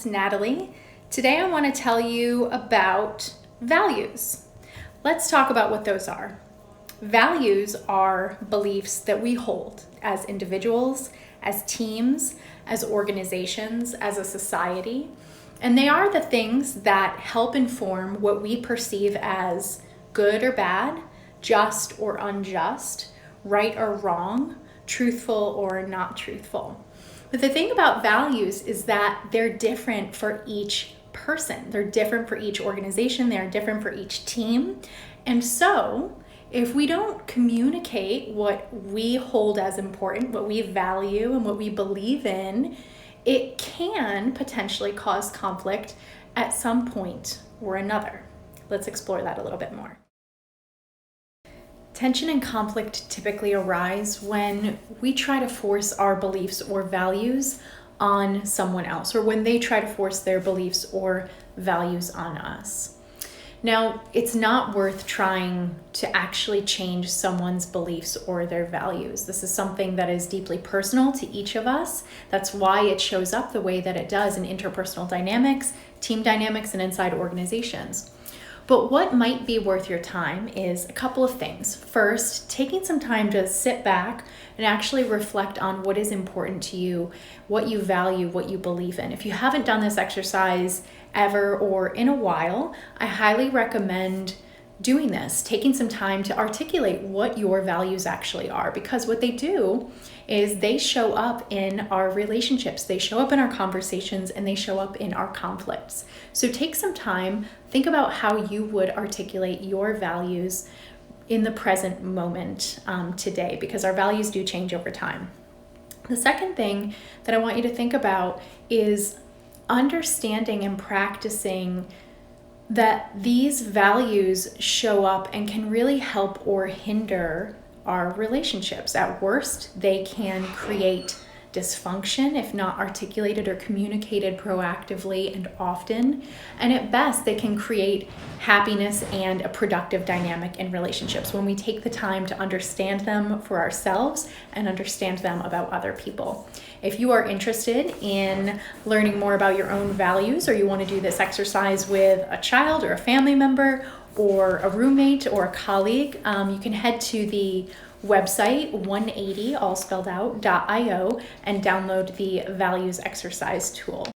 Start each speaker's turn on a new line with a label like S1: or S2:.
S1: it's Natalie. Today I want to tell you about values. Let's talk about what those are. Values are beliefs that we hold as individuals, as teams, as organizations, as a society. And they are the things that help inform what we perceive as good or bad, just or unjust, right or wrong, truthful or not truthful. But the thing about values is that they're different for each person. They're different for each organization. They're different for each team. And so if we don't communicate what we hold as important, what we value and what we believe in, it can potentially cause conflict at some point or another. Let's explore that a little bit more. Tension and conflict typically arise when we try to force our beliefs or values on someone else, or when they try to force their beliefs or values on us. Now, it's not worth trying to actually change someone's beliefs or their values. This is something that is deeply personal to each of us. That's why it shows up the way that it does in interpersonal dynamics, team dynamics, and inside organizations. But what might be worth your time is a couple of things. First, taking some time to sit back and actually reflect on what is important to you, what you value, what you believe in. If you haven't done this exercise ever or in a while, I highly recommend doing this, taking some time to articulate what your values actually are, because what they do is they show up in our relationships, they show up in our conversations, and they show up in our conflicts. So take some time, think about how you would articulate your values in the present moment today, because our values do change over time. The second thing that I want you to think about is understanding and practicing that these values show up and can really help or hinder our relationships. At worst, they can create dysfunction if not articulated or communicated proactively and often. And at best, they can create happiness and a productive dynamic in relationships when we take the time to understand them for ourselves and understand them about other people. If you are interested in learning more about your own values, or you want to do this exercise with a child or a family member or a roommate or a colleague, you can head to the website 180 all spelled out .io and download the values exercise tool.